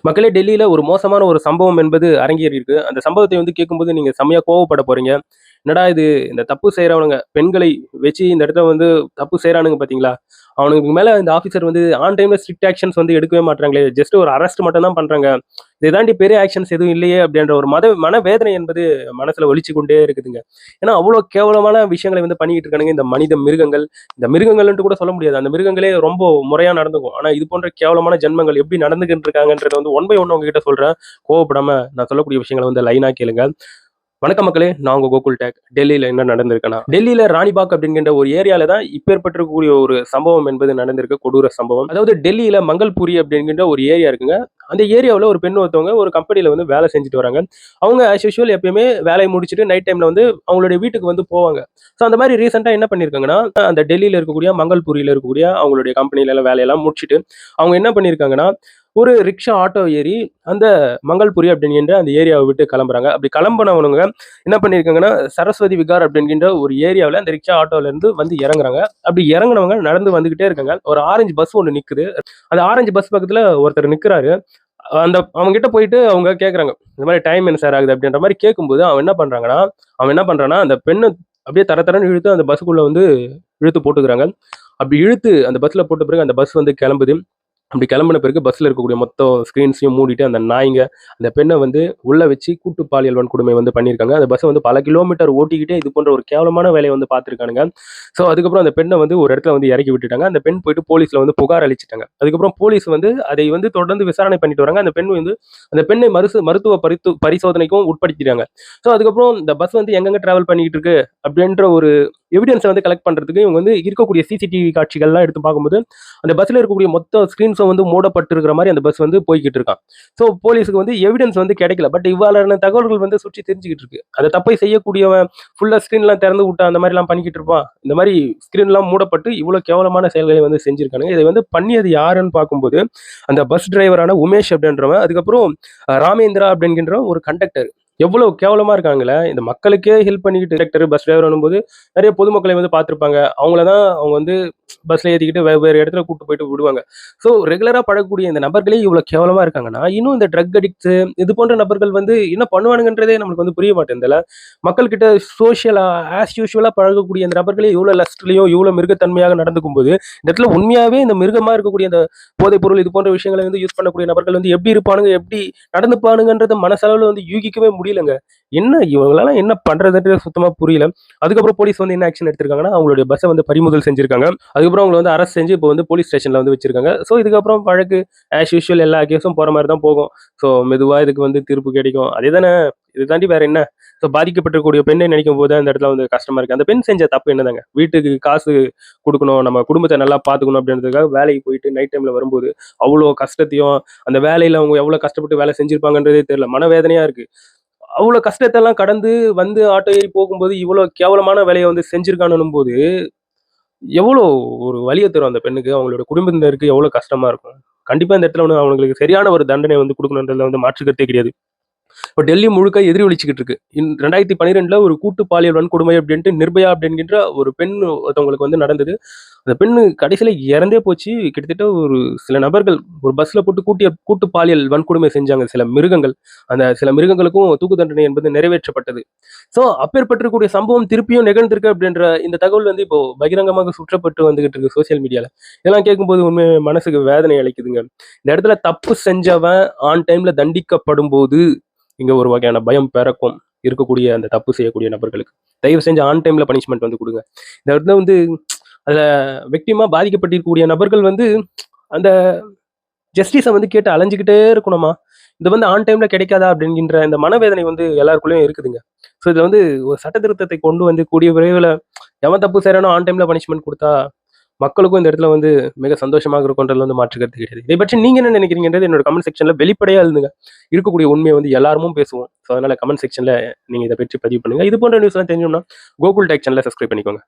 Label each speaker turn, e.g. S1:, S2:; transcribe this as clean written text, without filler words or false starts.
S1: மக்களே டெல்லியில ஒரு மோசமான ஒரு சம்பவம் என்பது அரங்கேறியிருக்கு. அந்த சம்பவத்தை வந்து கேட்கும்போது நீங்க செம்மையா கோவப்பட போறீங்க. என்னடா இது! இந்த தப்பு செய்றவனுங்க பெண்களை வச்சு இந்த இடத்துல வந்து தப்பு செய்றானுங்க பார்த்தீங்களா? அவனுக்கு மேல இந்த ஆஃபீசர் வந்து ஆன் டைம்ல ஸ்ட்ரிக்ட் ஆக்ஷன்ஸ் வந்து எடுக்கவே மாட்றாங்களே! ஜஸ்ட் ஒரு அரெஸ்ட் மட்டும் தான் பண்றாங்க. இதை தாண்டி பெரிய ஆக்ஷன்ஸ் எதுவும் இல்லையே! அப்படின்ற ஒரு மனவேதனை என்பது மனசுல ஒலிச்சு கொண்டே இருக்குதுங்க. ஏன்னா, அவ்வளோ கேவலமான விஷயங்களை வந்து பண்ணிக்கிட்டு இருக்கானுங்க. இந்த மிருகங்கள், இந்த மிருகங்கள்ன்ட்டு கூட சொல்ல முடியாது. அந்த மிருகங்களே ரொம்ப முறையா நடந்துக்கும். ஆனா, இது போன்ற கேவலமான ஜென்மங்கள் எப்படி நடந்துகிட்டு இருக்காங்கன்றத வந்து ஒன் பை ஒன் உங்ககிட்ட சொல்றேன். கோவப்படாம நான் சொல்லக்கூடிய விஷயங்கள வந்து லைனா கேளுங்க. வணக்கம் மக்களே! நான் உங்க கோகுல் டேக். டெல்லியில என்ன நடந்திருக்குன்னா, டெல்லியில ராணிபாக் அப்படிங்கின்ற ஒரு ஏரியால தான் இப்ப ஏற்பட்டிருக்கக்கூடிய ஒரு சம்பவம் என்பது நடந்திருக்கு. கொடூர சம்பவம். அதாவது டெல்லியில மங்கள்புரி அப்படிங்கின்ற ஒரு ஏரியா இருக்குங்க. அந்த ஏரியாவுல ஒரு பெண் ஒருத்தவங்க ஒரு கம்பெனில வந்து வேலை செஞ்சுட்டு வராங்க. அவங்க ஆஸ் யூசுவல் எப்பயுமே வேலைய முடிச்சுட்டு நைட் டைம்ல வந்து அவங்களுடைய வீட்டுக்கு வந்து போவாங்க. ஸோ அந்த மாரி ரீசென்ட்டா என்ன பண்ணியிருக்காங்கன்னா, அந்த டெல்லியில இருக்கக்கூடிய மங்கள்புரியில இருக்கக்கூடிய அவங்களுடைய கம்பெனில வேலையெல்லாம் முடிச்சுட்டு, அவங்க என்ன பண்ணியிருக்காங்கன்னா, ஒரு ரிக்ஷா ஆட்டோ ஏறி அந்த மங்கள்புரி அப்படிங்கின்ற அந்த ஏரியாவை விட்டு கிளம்புறாங்க. அப்படி கிளம்புனவனுங்க என்ன பண்ணியிருக்காங்கன்னா, சரஸ்வதி விகார் அப்படிங்கின்ற ஒரு ஏரியாவுல அந்த ரிக்ஷா ஆட்டோல இருந்து வந்து இறங்குறாங்க. அப்படி இறங்குனவங்க நடந்து வந்துகிட்டே இருக்காங்க. ஒரு ஆரஞ்சு பஸ் ஒண்ணு நிக்குது. அந்த ஆரஞ்சு பஸ் பக்கத்துல ஒருத்தர் நிக்கிறாரு. அவங்ககிட்ட போயிட்டு அவங்க கேட்குறாங்க. இந்த மாரி டைம் என்ன சார் ஆகுது? அப்படின்ற மாரி கேட்கும்போது, அவன் என்ன பண்றான்னா, அந்த பெண்ண அப்படியே தர தரன்னு இழுத்து அந்த பஸ்ஸுக்குள்ள வந்து இழுத்து போட்டுக்கிறாங்க. அப்படி இழுத்து அந்த பஸ்ல போட்ட பிறகு அந்த பஸ் வந்து கிளம்புது. அப்படி கிளம்பின பிறகு பஸ்ல இருக்கக்கூடிய மொத்த ஸ்க்ரீன்ஸையும் மூடிட்டு அந்த நாய்ங்க அந்த பெண்ணை வந்து உள்ள வச்சு கூட்டு பாலியல் வன்கொடுமை வந்து பண்ணியிருக்காங்க. அந்த பஸ்ஸை வந்து பல கிலோமீட்டர் ஓட்டிக்கிட்டே இது போன்ற ஒரு கேவலமான வேலையை வந்து பார்த்துருக்கானுங்க. ஸோ அதுக்கப்புறம் அந்த பெண்ணை வந்து ஒரு இடத்துல வந்து இறக்கி விட்டுட்டாங்க. அந்த பெண் போயிட்டு போலீஸ்ல வந்து புகார் அளிச்சிட்டாங்க. அதுக்கப்புறம் போலீஸ் வந்து அதை வந்து தொடர்ந்து விசாரணை பண்ணிட்டு வராங்க. அந்த பெண்ணை மருத்துவ பரிசோதனைக்கும் உட்படுத்திட்டாங்க. ஸோ அதுக்கப்புறம் இந்த பஸ் வந்து எங்கெங்க டிராவல் பண்ணிக்கிட்டு இருக்கு அப்படின்ற ஒரு எவிடன்ஸை வந்து கலெக்ட் பண்றதுக்கு இவங்க வந்து இருக்கக்கூடிய சிசிடிவி காட்சிகள்லாம் எடுத்து பார்க்கும்போது அந்த பஸ்ல இருக்கக்கூடிய மொத்த ஸ்கிரீன்ஸும் வந்து மூடப்பட்டிருக்கிற மாதிரி அந்த பஸ் வந்து போய்கிட்டு இருக்கான். ஸோ போலீஸுக்கு வந்து எவிடன்ஸ் வந்து கிடைக்கல. பட் இவ்வாறான தகவல்கள் வந்து சுற்றி தெரிஞ்சுக்கிட்டு இருக்கு. அந்த தப்பை செய்யக்கூடியவன் ஃபுல்லா ஸ்கிரீன்லாம் திறந்து விட்டா அந்த மாதிரிலாம் பண்ணிக்கிட்டு இருப்பான். இந்த மாதிரி ஸ்கிரீன்லாம் மூடப்பட்டு இவ்வளோ கேவலமான செயல்களை வந்து செஞ்சிருக்கானுங்க. இதை வந்து பண்ணியது யாருன்னு பார்க்கும்போது அந்த பஸ் டிரைவரான உமேஷ் அப்படின்றவன், அதுக்கப்புறம் ராமேந்திரா அப்படிங்கிற ஒரு கண்டக்டர். எவ்வளவு கேவலமா இருக்காங்களே! இந்த மக்களுக்கே ஹெல்ப் பண்ணிக்கிட்டு கண்டக்டர், பஸ் டிரைவர் போது நிறைய பொதுமக்களை வந்து பார்த்திருப்பாங்க. அவங்கள தான் அவங்க வந்து பஸ்ல ஏத்திக்கிட்டு வெவ்வேறு இடத்துல கூட்டு போயிட்டு விடுவாங்க. ஸோ ரெகுலரா பழகக்கூடிய இந்த நபர்களே இவ்வளோ கேவலமா இருக்காங்கன்னா, இன்னும் இந்த ட்ரக் அடிக்ட்ஸ் இது போன்ற நபர்கள் வந்து என்ன பண்ணுவானுங்கன்றதே நம்மளுக்கு வந்து புரிய மாட்டேன்துல. மக்கள்கிட்ட சோஷியலா யூசுவலா பழகக்கூடிய இந்த நபர்களே இவ்வளோ லஸ்ட்லயும், இவ்வளோ மிருகத்தன்மையாக நடந்துக்கும்போது, இந்த இடத்துல உண்மையாவே இந்த மிருகமா இருக்கக்கூடிய இந்த போதைப் பொருள் இது போன்ற விஷயங்களை வந்து யூஸ் பண்ணக்கூடிய நபர்கள் வந்து எப்படி இருப்பானுங்க, எப்படி நடந்துப்பானுங்கன்றத மனசளவுல வந்து யூகிக்கவே முடியலங்க. என்ன இவங்களால என்ன பண்றதுன்றது சுத்தமா புரியல. அதுக்கப்புறம் போலீஸ் வந்து என்ன ஆக்ஷன் எடுத்திருக்காங்கன்னா, அவங்களுடைய பஸ்ஸ வந்து பறிமுதல் செஞ்சிருக்காங்க. அதுக்கப்புறம் அவங்கள வந்து அரெஸ்ட் செஞ்சு இப்போ வந்து போலீஸ் ஸ்டேஷன்ல வந்து வச்சிருக்காங்க. ஸோ இதுக்கப்புறம் வழக்கு ஆஸ் யூசுவல் எல்லா கேஸும் போற மாரி தான் போகும். ஸோ மெதுவா இதுக்கு வந்து தீர்ப்பு கிடைக்கும். அதேதானே இத தாண்டி வேற என்ன? ஸோ பாதிக்கப்பட்டிருக்கக்கூடிய பெண்ணை நினைக்கும்போது அந்த இடத்துல வந்து கஷ்டமா இருக்கு. அந்த பெண் செஞ்ச தப்பு என்னதாங்க? வீட்டுக்கு காசு குடுக்கணும், நம்ம குடும்பத்த நல்லா பார்த்துக்கணும் அப்படின்றதுக்காக வேலைக்கு போயிட்டு நைட் டைம்ல வரும்போது, அவ்வளோ கஷ்டத்தையும் அந்த வேலையில அவங்க எவ்வளோ கஷ்டப்பட்டு வேலை செஞ்சிருப்பாங்கன்றதே தெரியல. மனவேதனையா இருக்கு. அவ்வளோ கஷ்டத்தெல்லாம் கடந்து வந்து ஆட்டோ ஏறி போகும்போது, இவ்வளோ கேவலமான வேலைய வந்து செஞ்சிருக்கானுன்னும்போது, எவ்வளோ ஒரு வலிய தரும் அந்த பெண்ணுக்கு. அவங்களோட குடும்பத்தினருக்கு எவ்வளோ கஷ்டமா இருக்கும். கண்டிப்பா இந்த இடத்துல வந்து அவங்களுக்கு சரியான ஒரு தண்டனை வந்து குடுக்கணுன்றதுல வந்து மாற்று கருத்தே கிடையாது. இப்ப டெல்லி முழுக்க எதிரொலிச்சுக்கிட்டு இருக்கு. 2012ல ஒரு கூட்டு பாலியல் வன்கொடுமை அப்படின்ட்டு நிர்பயா அப்படின்கின்ற ஒரு பெண் ஒருத்தவங்களுக்கு வந்து நடந்தது. அந்த பெண்ணு கடைசியில இறந்தே போச்சு. கிட்டத்தட்ட ஒரு சில நபர்கள் ஒரு பஸ்ல போட்டு கூட்டு பாலியல் வன்கொடுமை செஞ்சாங்க சில மிருகங்கள். அந்த சில மிருகங்களுக்கும் தூக்கு தண்டனை என்பது நிறைவேற்றப்பட்டது. ஸோ அப்பேற்பட்டிருக்கக்கூடிய சம்பவம் திருப்பியும் நிகழ்ந்திருக்கு அப்படின்ற இந்த தகவல் வந்து இப்போ பகிரங்கமாக சுற்றப்பட்டு வந்துகிட்டு இருக்கு சோசியல் மீடியால. இதெல்லாம் கேட்கும்போது உண்மையா மனசுக்கு வேதனை அளிக்குதுங்க. இந்த இடத்துல தப்பு செஞ்சவன் ஆன் டைம்ல தண்டிக்கப்படும்போது இங்க ஒரு வகையான பயம் பிறக்கும். இருக்கக்கூடிய அந்த தப்பு செய்யக்கூடிய நபர்களுக்கு. தயவு செஞ்சு ஆன் டைம்ல பனிஷ்மென்ட் வந்து குடுங்க. இந்த இடத்துல வந்து அதுல விக்டிமா பாதிக்கப்பட்டிருக்கக்கூடிய நபர்கள் வந்து அந்த ஜஸ்டிஸ வந்து கேட்டு அலைஞ்சுகிட்டே இருக்கணுமா? இது வந்து ஆன் டைம்ல கிடைக்காதா? அப்படின்கின்ற இந்த மனவேதனை வந்து எல்லாருக்குள்ளயும் இருக்குதுங்க. ஸோ இதுல வந்து ஒரு சட்ட திருத்தத்தை கொண்டு வந்து கூடிய விரைவில எவன் தப்பு செய்றானோ ஆன் டைம்ல பனிஷ்மென்ட் குடுத்தா, மக்களுக்கும் இந்த இடத்துல வந்து மிக சந்தோஷமாக இருக்கும்ன்றதுல வந்து மாற்று கருத்து கிடையாது. இதை பற்றி நீங்க என்ன நினைக்கிறீங்கன்றது என்னோட கமெண்ட் செக்ஷன்ல வெளிப்படையா எழுதுங்க. இருக்கக்கூடிய உண்மைய வந்து எல்லாருமும் பேசுவோம். ஸோ அதனால கமெண்ட் செக்ஷன்ல நீங்க இத பற்றி பதிவு பண்ணுங்க. இது போன்ற நியூஸ்லாம் தெரிஞ்சுக்கணும்னா கோகுல் டெக் சேனல சப்ஸ்கிரைப் பண்ணிக்கோங்க.